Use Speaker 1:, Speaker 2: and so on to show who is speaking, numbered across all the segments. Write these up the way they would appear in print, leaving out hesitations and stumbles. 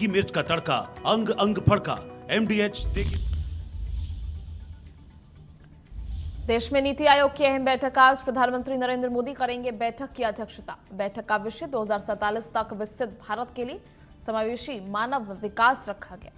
Speaker 1: तीखी मिर्च का तड़का, अंग अंग फड़का। MDH देखिए।
Speaker 2: देश में नीति आयोग की अहम बैठक आज प्रधानमंत्री नरेंद्र मोदी करेंगे बैठक की अध्यक्षता। बैठक का विषय 2047 तक विकसित भारत के लिए समावेशी मानव विकास रखा गया।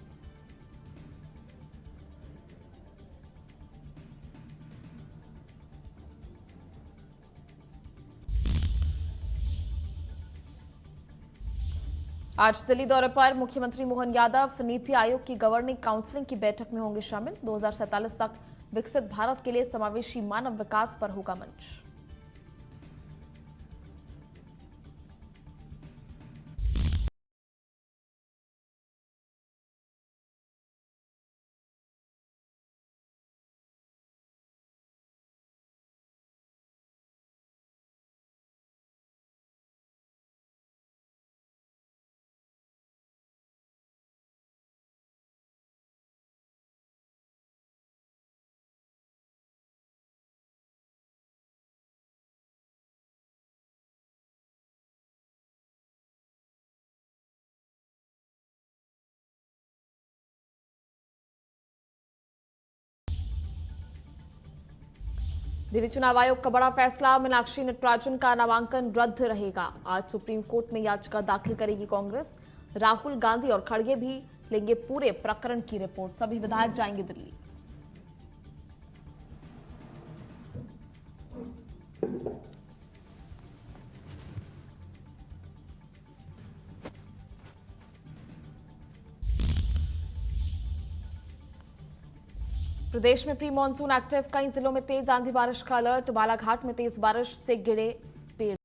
Speaker 2: आज दिल्ली दौरे पर मुख्यमंत्री मोहन यादव नीति आयोग की गवर्निंग काउंसिल की बैठक में होंगे शामिल। 2047 तक विकसित भारत के लिए समावेशी मानव विकास पर होगा मंच। दिल्ली चुनाव आयोग का बड़ा फैसला, मीनाक्षी नटराजन का नामांकन रद्द रहेगा। आज सुप्रीम कोर्ट में याचिका दाखिल करेगी कांग्रेस। राहुल गांधी और खड़गे भी लेंगे पूरे प्रकरण की रिपोर्ट। सभी विधायक जाएंगे दिल्ली। प्रदेश में प्री मानसून एक्टिव, कई जिलों में तेज आंधी बारिश का अलर्ट। बालाघाट में तेज बारिश से गिरे पेड़।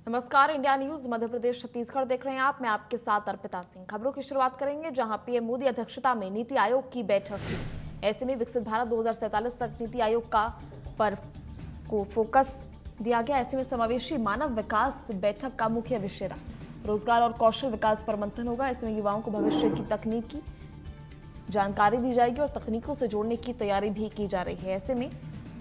Speaker 2: नमस्कार, इंडिया न्यूज मध्य प्रदेश छत्तीसगढ़ देख रहे हैं आप। मैं आपके साथ अर्पिता सिंह। खबरों की शुरुआत करेंगे जहां पीएम मोदी अध्यक्षता में नीति आयोग की बैठक थी। ऐसे में विकसित भारत 2047 तक नीति आयोग का पर को फोकस दिया गया। ऐसे में समावेशी मानव विकास बैठक का मुख्य विषय रहा। रोजगार और कौशल विकास पर मंथन होगा। ऐसे में युवाओं को भविष्य की तकनीकी जानकारी दी जाएगी और तकनीकों से जोड़ने की तैयारी भी की जा रही है। ऐसे में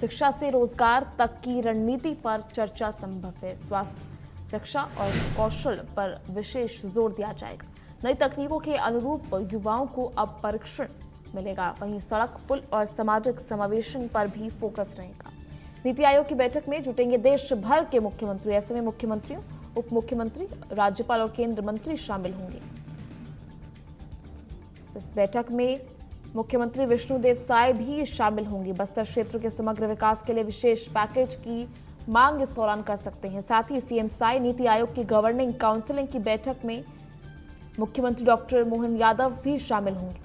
Speaker 2: शिक्षा से रोजगार तक की रणनीति पर चर्चा संभव है। स्वास्थ्य, शिक्षा और कौशल पर विशेष जोर दिया जाएगा। नई तकनीकों के अनुरूप युवाओं को अब प्रशिक्षण मिलेगा। वहीं सड़क, पुल और सामाजिक समावेशन पर भी फोकस रहेगा। नीति आयोग की बैठक में जुटेंगे देश भर के मुख्यमंत्री। ऐसे में मुख्यमंत्रियों, उप मुख्यमंत्री, राज्यपाल और केंद्रीय मंत्री शामिल होंगे। इस बैठक में मुख्यमंत्री विष्णुदेव साय भी शामिल होंगे। बस्तर क्षेत्र के समग्र विकास के लिए विशेष पैकेज की मांग इस दौरान कर सकते हैं। साथ ही सीएम साय नीति आयोग की गवर्निंग काउंसिल की बैठक में मुख्यमंत्री डॉक्टर मोहन यादव भी शामिल होंगे।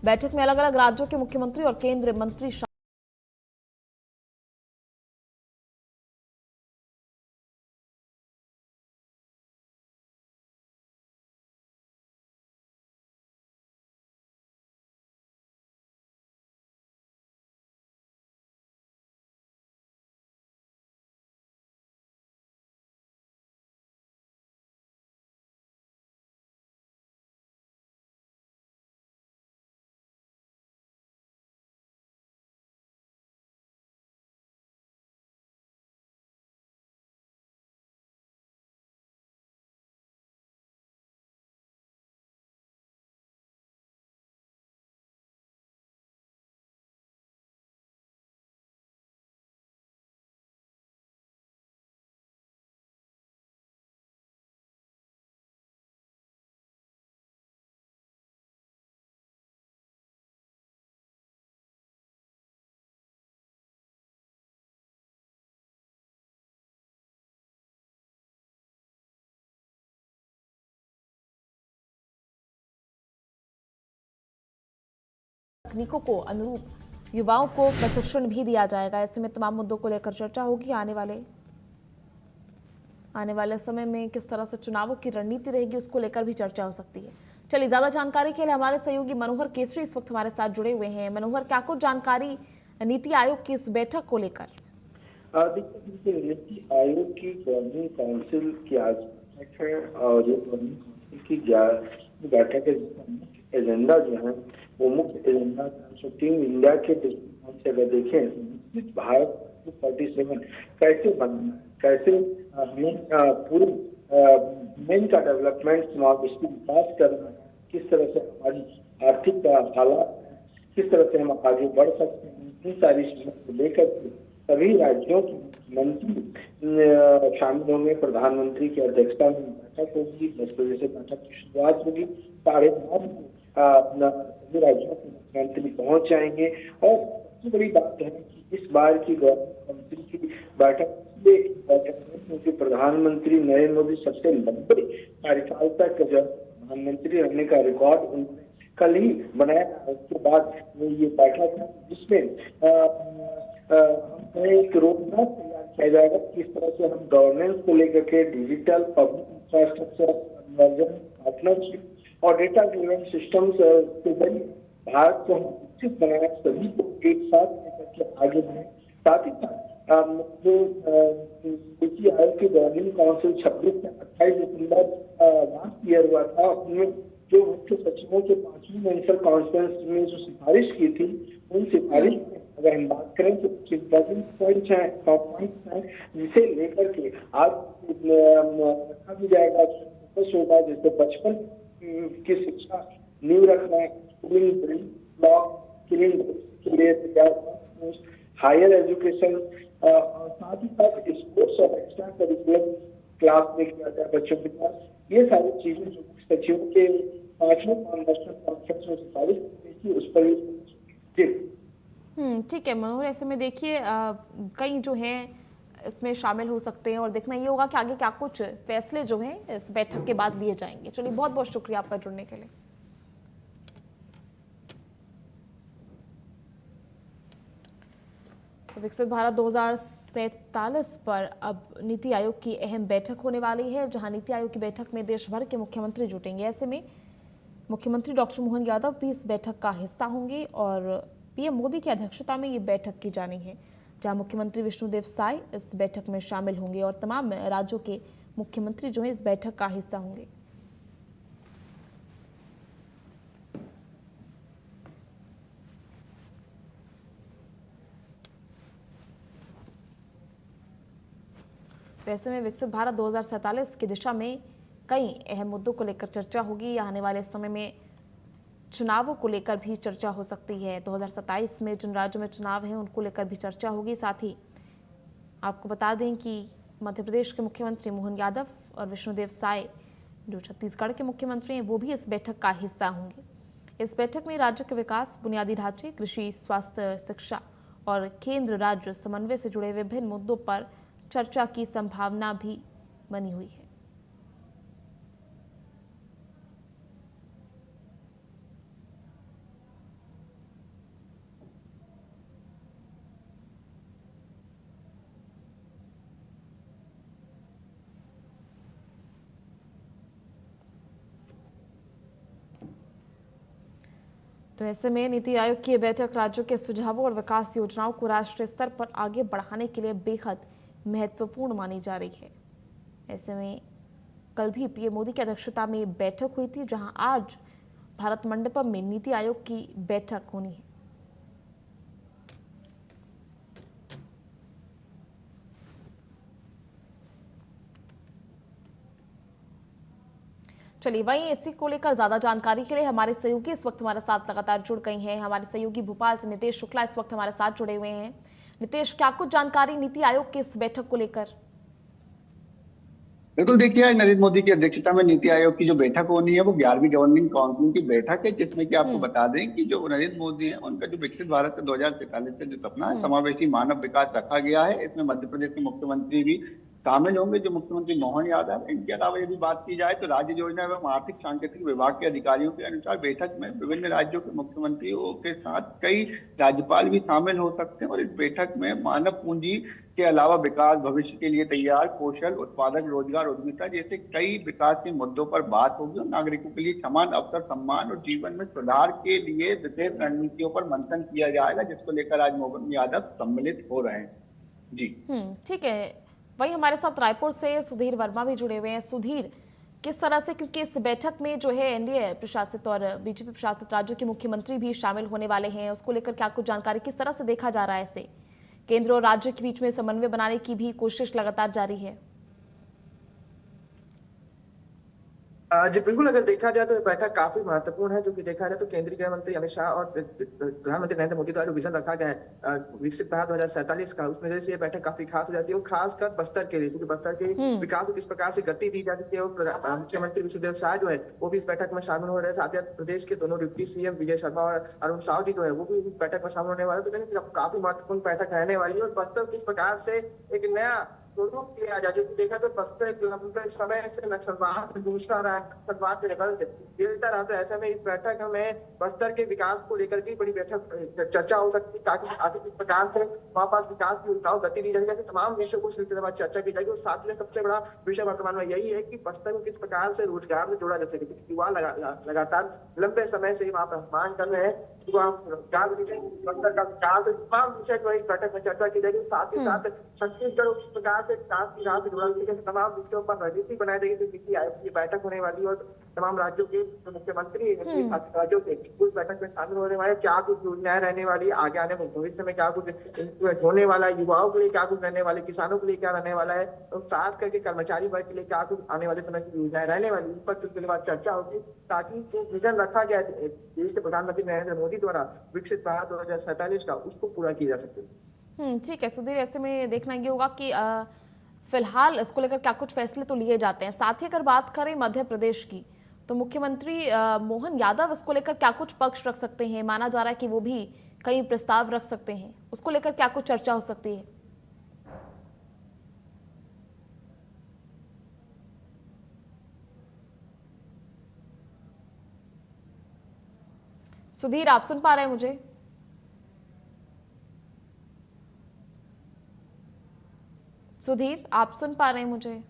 Speaker 2: बैठक में अलग अलग राज्यों के मुख्यमंत्री और केंद्रीय मंत्री तकनीकों को अनुरूप युवाओं को प्रशिक्षण भी दिया जाएगा। ऐसे में तमाम मुद्दों को लेकर चर्चा होगी आने वाले समय में किस तरह से चुनावों की रणनीति रहेगी उसको लेकर भी चर्चा हो सकती है। चलिए, ज्यादा जानकारी के लिए हमारे सहयोगी मनोहर केसरी इस वक्त हमारे साथ जुड़े हुए हैं। मनोहर, क्या कुछ जानकारी नीति आयोग की इस बैठक को लेकर?
Speaker 3: देखिए, नीति आयोग की गवर्निंग काउंसिल की आज बैठक है और ये गवर्निंग काउंसिल की बैठक के मुख्य एजेंडा जो है वो मुख्य एजेंडा टीम इंडिया के दृष्टिकोण से अगर देखें भारत 47 कैसे बनना, कैसे हमें पूरे मेन का डेवलपमेंट समावेशी विकास करना, किस तरह से हमारी आर्थिक हालात, किस तरह से हम आगे बढ़ सकते हैं, इन सारी चीजों को लेकर सभी राज्यों के मंत्री शामिल होंगे। प्रधानमंत्री की अध्यक्षता में बैठक होगी, 10 बजे से बैठक की शुरुआत होगी। 9:30 सभी राज्यों के मुख्यमंत्री पहुंच जाएंगे। और सबसे बड़ी बात है कि इस बार की गवर्निंग काउंसिल की बैठक क्योंकि प्रधानमंत्री नरेंद्र मोदी सबसे लंबे कार्यकाल तक प्रधानमंत्री रहने का रिकॉर्ड उन्होंने कल ही बनाया। उसके बाद ये बैठक है जिसमें एक रोड मैप तैयार किया जाएगा किस तरह से हम गवर्नेंस को लेकर के डिजिटल पब्लिक इंफ्रास्ट्रक्चर पार्टनरशिप और डेटा ड्रिवन सिस्टम्स के जरिए भारत को हम विकसित बनाए, सभी को एक साथ लेकर के आगे बढ़े। साथ ही साथ जो नीति आयोग की गवर्निंग काउंसिल 26 से 28 दिसंबर लास्ट ईयर हुआ था, उनमें जो मुख्य सचिवों के 5वीं मेंसल कॉन्फ्रेंस में जो सिफारिश की थी, उन सिफारिश में अगर हम बात करें तो कुछ इंपॉर्टेंट पॉइंट्स हैं, टॉप पॉइंट्स हैं, जिसे लेकर के आज रखा भी जाएगा, फोकस होगा। जैसे बचपन की शिक्षा नींव रखना है, स्कूलिंग ब्लॉक के लिए तैयार, हायर एजुकेशन, साथ ही साथ स्पोर्ट्स और एक्स्ट्रा करिकुलर क्लास में किया जाए बच्चों के पास। ये सारी चीजें जो सचिवों के 5वें मार्गदर्शन कॉन्फ्रेंस में सिफारिश की थी उस पर
Speaker 2: ठीक है मनोहर, ऐसे में देखिए कई जो हैं इसमें शामिल हो सकते हैं और देखना ये होगा कि आगे क्या कुछ फैसले जो हैं इस बैठक के बाद लिए जाएंगे। चलिए, बहुत बहुत शुक्रिया आपका जुड़ने के लिए। विकसित भारत 2047 पर अब नीति आयोग की अहम बैठक होने वाली है, जहां नीति आयोग की बैठक में देश भर के मुख्यमंत्री जुटेंगे। ऐसे में मुख्यमंत्री डॉक्टर मोहन यादव भी इस बैठक का हिस्सा होंगे और पीएम मोदी की अध्यक्षता में ये बैठक की जानी है, जहां मुख्यमंत्री विष्णुदेव साय इस बैठक में शामिल होंगे और तमाम राज्यों के मुख्यमंत्री जो है इस बैठक का हिस्सा होंगे। वैसे में विकसित भारत 2047 की दिशा में कई अहम मुद्दों को लेकर चर्चा होगी। आने वाले समय में चुनावों को लेकर भी चर्चा हो सकती है। 2027 में जिन राज्यों में चुनाव हैं उनको लेकर भी चर्चा होगी। साथ ही आपको बता दें कि मध्य प्रदेश के मुख्यमंत्री मोहन यादव और विष्णुदेव साय जो छत्तीसगढ़ के मुख्यमंत्री हैं वो भी इस बैठक का हिस्सा होंगे। इस बैठक में राज्य के विकास, बुनियादी ढांचे, कृषि, स्वास्थ्य, शिक्षा और केंद्र राज्य समन्वय से जुड़े विभिन्न मुद्दों पर चर्चा की संभावना भी बनी हुई है। तो ऐसे में नीति आयोग की बैठक राज्यों के सुझावों और विकास योजनाओं को राष्ट्रीय स्तर पर आगे बढ़ाने के लिए बेहद महत्वपूर्ण मानी जा रही है। ऐसे में कल भी पीएम मोदी की अध्यक्षता में बैठक हुई थी, जहां आज भारत मंडपम में नीति आयोग की बैठक होनी है। चलिए, वहीं इसी को लेकर ज्यादा जानकारी के लिए हमारे सहयोगी इस वक्त हमारे साथ लगातार जुड़ गए हैं। हमारे सहयोगी भोपाल से नितेश शुक्ला इस वक्त हमारे साथ जुड़े हुए हैं। नितेश, क्या कुछ जानकारी नीति आयोग की इस बैठक को लेकर?
Speaker 4: बिल्कुल, देखिए आज नरेंद्र मोदी की अध्यक्षता में नीति आयोग की जो बैठक होनी है वो 11वीं गवर्निंग काउंसिल की बैठक है, जिसमें कि आपको बता दें कि जो नरेंद्र मोदी है उनका जो विकसित भारत 2047 का जो सपना है, समावेशी मानव विकास रखा गया है। इसमें मध्य प्रदेश के मुख्यमंत्री भी शामिल होंगे जो मुख्यमंत्री मोहन यादव। इनके अलावा यदि बात की जाए तो राज्य योजना एवं आर्थिक सांकेतिक विभाग के अधिकारियों के अनुसार बैठक में विभिन्न राज्यों के मुख्यमंत्रियों के साथ कई राज्यपाल भी शामिल हो सकते हैं और इस बैठक में मानव पूंजी के अलावा विकास, भविष्य के लिए तैयार, कौशल, उत्पादक, रोजगार, उद्यमिता जैसे कई विकास के मुद्दों पर बात होगी और नागरिकों के लिए समान अवसर, सम्मान और जीवन में सुधार के लिए विशेष रणनीतियों पर मंथन किया जाएगा, जिसको लेकर आज मोहन यादव सम्मिलित हो रहे हैं। जी
Speaker 2: ठीक है। वही हमारे साथ रायपुर से सुधीर वर्मा भी जुड़े हुए हैं। सुधीर, किस तरह से, क्योंकि इस बैठक में जो है एनडीए प्रशासित और बीजेपी प्रशासित राज्यों के मुख्यमंत्री भी शामिल होने वाले हैं, उसको लेकर क्या कुछ जानकारी, किस तरह से देखा जा रहा है इसे? केंद्र और राज्य के बीच में समन्वय बनाने की भी कोशिश लगातार जारी है।
Speaker 5: जी बिल्कुल, अगर देखा जाए तो ये बैठक काफी महत्वपूर्ण है, जो कि देखा जाए तो केंद्रीय गृह मंत्री अमित शाह और प्रधानमंत्री नरेंद्र मोदी द्वारा जो विजन रखा गया है विकसित भारत 2047 का, उसमें जैसे ये बैठक काफी खास हो जाती है, और खासकर बस्तर के लिए, क्योंकि बस्तर के विकास को किस प्रकार से गति दी जा सकती है। और मुख्यमंत्री विष्णुदेव साय जो है वो भी इस बैठक में शामिल हो रहे हैं। साथ ही प्रदेश के दोनों डिप्टी सीएम विजय शर्मा और अरुण साव जी जो है वो भी इस बैठक में शामिल होने वाले, तो काफी महत्वपूर्ण बैठक रहने वाली है। और बस्तर किस प्रकार से एक नया स्वरूप किया जाए, जो देखा तो बस्तर एक लंबे समय से नक्सलवाद से दूसरा रहा, नक्सलवाद के लेवल गिरता रहा, तो ऐसे में इस बैठक में बस्तर के विकास को लेकर भी बड़ी बैठक चर्चा हो सकती है, ताकि आगे किस प्रकार से वहाँ पास विकास की योजनाओं गति दी जाएगी, तमाम विषयों को सिलसिलेवार चर्चा की जाएगी। और साथ ही सबसे बड़ा विषय वर्तमान में यही है कि बस्तर को किस प्रकार से रोजगार से जोड़ा जा सके, क्योंकि युवा लगातार लंबे समय से वहाँ पर मांग कर रहे हैं, बस्तर का विकास, तमाम विषय जो एक बैठक में चर्चा की जाएगी। साथ ही साथ छत्तीसगढ़ उस प्रकार से विकास की राह से जुड़ा तमाम विषयों पर रणनीति बनाई जाएगी, जो नीति आयोग की बैठक होने वाली है, और तमाम राज्यों के मुख्यमंत्री राज्यों के उस बैठक में शामिल होने वाले, क्या कुछ योजनाएं रहने वाली, आगे आने में भविष्य में क्या कुछ होने वाला है, युवाओं के लिए क्या कुछ रहने वाले, किसानों के लिए क्या रहने वाला है, और साथ करके कर्मचारी वर्ग के लिए क्या कुछ आने वाले समय की योजनाएं रहने वाली, उन पर सिलसिलेवार चर्चा होगी, ताकि जो विजन रखा गया देश के प्रधानमंत्री नरेंद्र मोदी द्वारा विकसित भारत 2047 का, उसको पूरा किया जा सके।
Speaker 2: ठीक है सुधीर, ऐसे में देखना ये होगा कि फिलहाल इसको लेकर क्या कुछ फैसले तो लिए जाते हैं। साथ ही अगर बात करें मध्य प्रदेश की, तो मुख्यमंत्री मोहन यादव इसको लेकर क्या कुछ पक्ष रख सकते हैं? माना जा रहा है कि वो भी कई प्रस्ताव रख सकते हैं, उसको लेकर क्या कुछ चर्चा हो सकती है? सुधीर, आप सुन पा रहे हैं मुझे? सुधीर, आप सुन पा रहे हैं मुझे?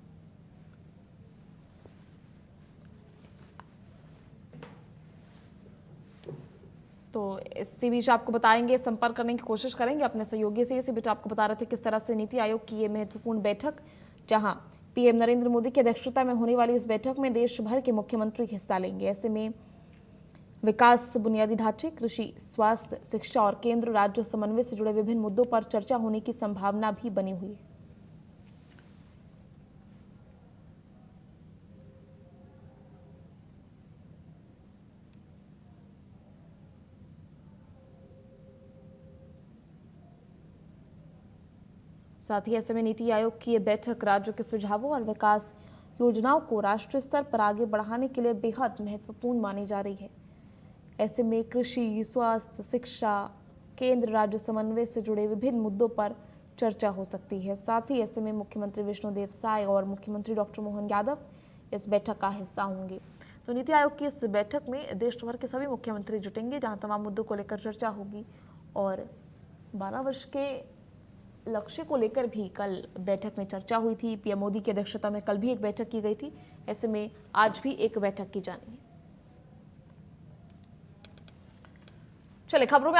Speaker 2: तो इसी बीच आपको बताएंगे, संपर्क करने की कोशिश करेंगे अपने सहयोगी से। इसी बीच आपको बता रहे थे किस तरह से नीति आयोग की ये महत्वपूर्ण बैठक, जहां पीएम नरेंद्र मोदी की अध्यक्षता में होने वाली इस बैठक में देश भर के मुख्यमंत्री हिस्सा लेंगे। ऐसे में विकास, बुनियादी ढांचे, कृषि, स्वास्थ्य, शिक्षा और केंद्र राज्य समन्वय से जुड़े विभिन्न मुद्दों पर चर्चा होने की संभावना भी बनी हुई है। साथ ही ऐसे में नीति आयोग की ये बैठक राज्यों के सुझावों और विकास योजनाओं को राष्ट्रीय स्तर पर आगे बढ़ाने के लिए बेहद महत्वपूर्ण मानी जा रही है। ऐसे में कृषि, स्वास्थ्य, शिक्षा, केंद्र राज्य समन्वय से जुड़े विभिन्न मुद्दों पर चर्चा हो सकती है। साथ ही ऐसे में मुख्यमंत्री विष्णुदेव साय और मुख्यमंत्री डॉक्टर मोहन यादव इस बैठक का हिस्सा होंगे। तो नीति आयोग की इस बैठक में देश भर के सभी मुख्यमंत्री जुटेंगे, जहां तमाम मुद्दों को लेकर चर्चा होगी। और 12 वर्ष के लक्ष्य को लेकर भी कल बैठक में चर्चा हुई थी। पीएम मोदी की अध्यक्षता में कल भी एक बैठक की गई थी। ऐसे में आज भी एक बैठक की जानी है। चलिए खबरों में